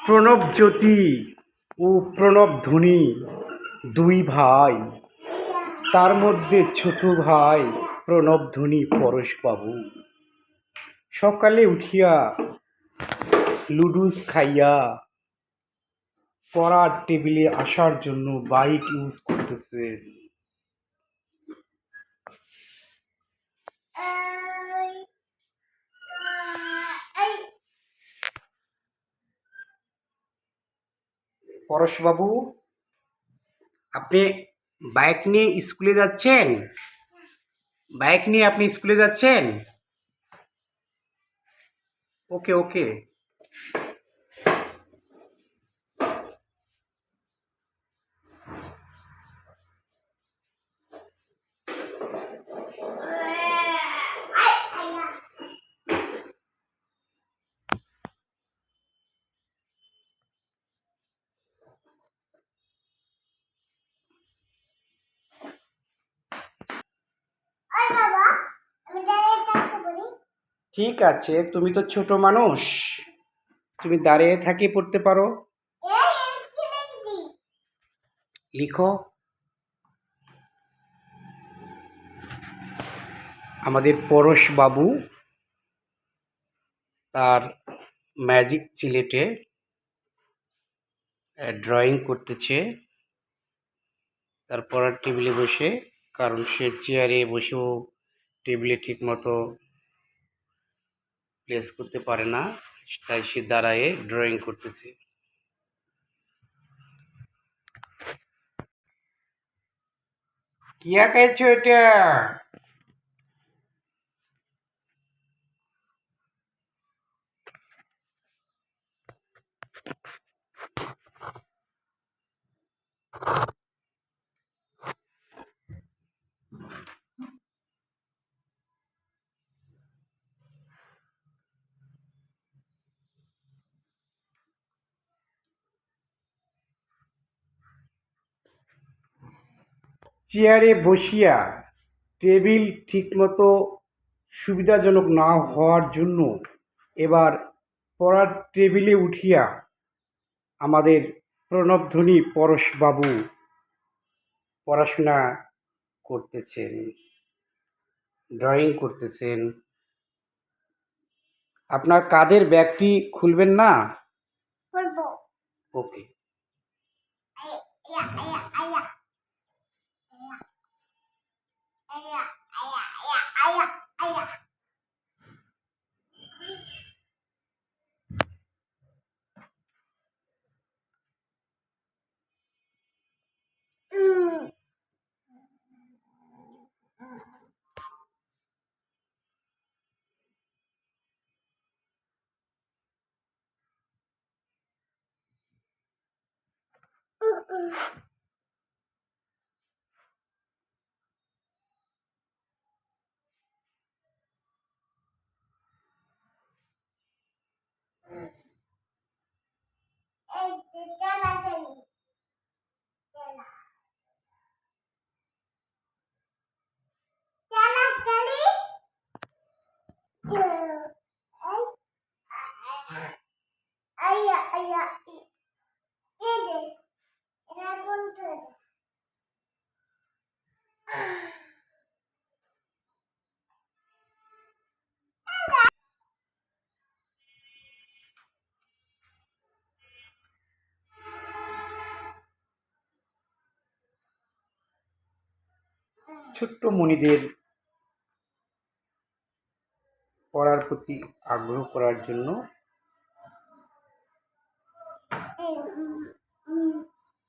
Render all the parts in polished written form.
প্রণবজ্যোতি ও প্রণবধ্বনি দুই ভাই, তার মধ্যে ছোট ভাই প্রণবধ্বনি পরেশবাবু সকালে উঠিয়া লুডুস খাইয়া পড়ার টেবিলে আসার জন্য বাইক ইউজ করতেছে। পরেশবাবু, আপনি বাইক নিয়ে স্কুলে যাচ্ছেন? বাইক নিয়ে আপনি স্কুলে যাচ্ছেন? ওকে ওকে। ঠিক আছে, তুমি তো ছোট মানুষ, তুমি দাঁড়িয়ে থাকি পড়তে পারো। লিখো। আমাদের পরেশবাবু তার ম্যাজিক সিলেটে ড্রয়িং করতেছে তার পড়ার টেবিলে বসে, কারণ সে চেয়ারে বসেও টেবিলে ঠিক মতো প্লেস করতে পারে না, তাই সে দাঁড়ায়ে ড্রয়িং করতেছে। কি আঁকাইছো এটা? চেয়ারে বসিয়া টেবিল ঠিকমতো সুবিধাজনক না হওয়ার জন্য এবার পড়ার টেবিলে উঠিয়া আমাদের প্রণবধ্বনি পরেশবাবু পড়াশোনা করতেছেন, ড্রয়িং করতেছেন। আপনার কাঁধের ব্যাগটি খুলবেন না? খুলবো। ওকে। ছোট্ট মনিদের পড়ার প্রতি আগ্রহ করার জন্য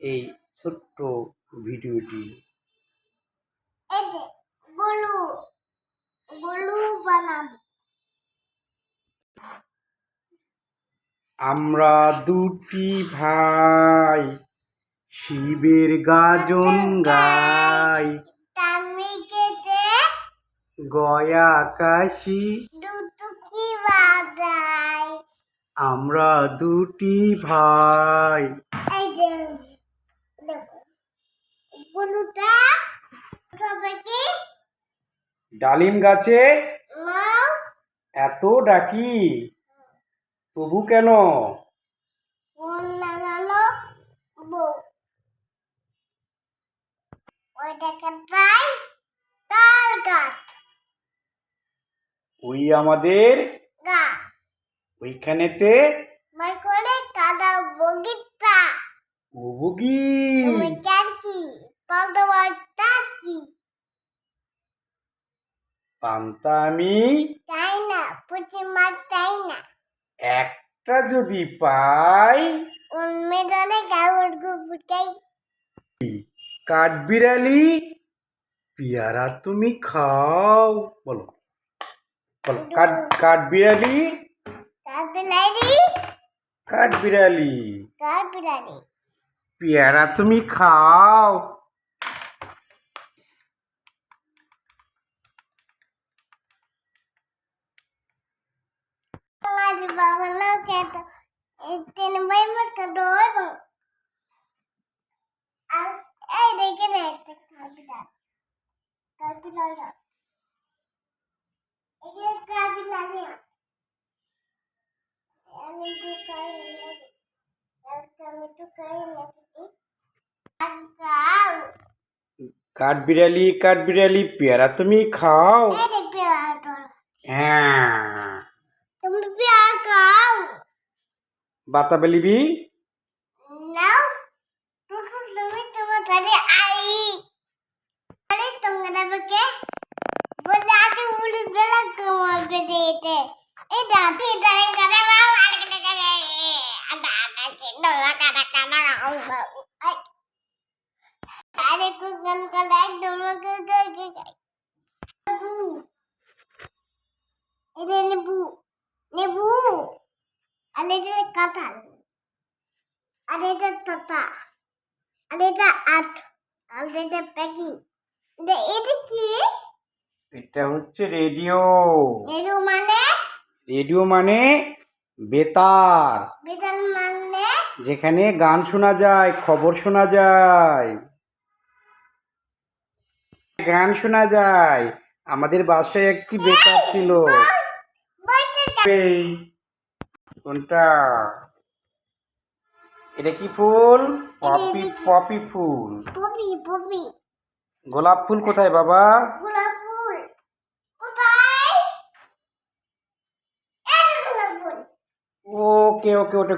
এই ছোট্ট ভিডিওটি। আমরা দুটি ভাই শিবের গাজন গাই, গয়া কাশি দুটুকি বাজাই। আমরা দুটি ভাই। ডালিম গাছে এত ডাকি, তবু কেন? বউ ওইটাকে তাই তাল গাছ ওই আমাদের গা ওইখানেতে মার করে কাদা বগিতা উবুগি তুমি কি পদবার্তা কি পান্তা আমি তাই না পুঁটি মাছ তাই না একটা যদি পাই উন্মেদনে গাউর গুপুটাই কাঠবিড়ালি পেয়ারা তুমি খাও বলো বলো কাঠবিড়ালি কাঠবিড়ালি কাঠবিড়ালি কাঠবিড়ালি পেয়ারা তুমি খাও আজ বাবা না কেতো তিন ভাই মত কাটো আর এই দেখে না একটা কাঠবিড়ালি কাঠবিড়ালি এটা কাঠবিড়ালি আমি তো খাই কাঠবিড়ালি কাঠবিড়ালি পেয়ারা তুমি খাও হ্যাঁ তুমি পেয়ারা খাও বাতা বলিবি নাও তুমি তোমার কাছে আই আরে তোমরা বকে বলে আজ উড়ি বেলা তোমার বেরিয়েতে এই দাদি দাঁড়ে করে বাবা আরে করে আদা আদা কে নলা কাটা কাটা আরে কুকন কলাই তোমাকে এটা নেবু নেবু আর এটা কাঁঠাল আর এটা তোতা আর এটা আট আর এটা প্যাকি এটা কি এটা হচ্ছে রেডিও রেডিও মানে বেতার বেতাল মানে যেখানে গান শোনা যায় খবর শোনা যায় গান শোনা যায় আমাদের বাসায় একটি বেতার ছিল এই কোনটা এটা কি ফুল পপি ফুল পপি পপি গোলাপ ফুল কোথায় বাবা গোলাপ ফুল কোথায় এই গোলাপ ফুল ওকে ওকে ওটা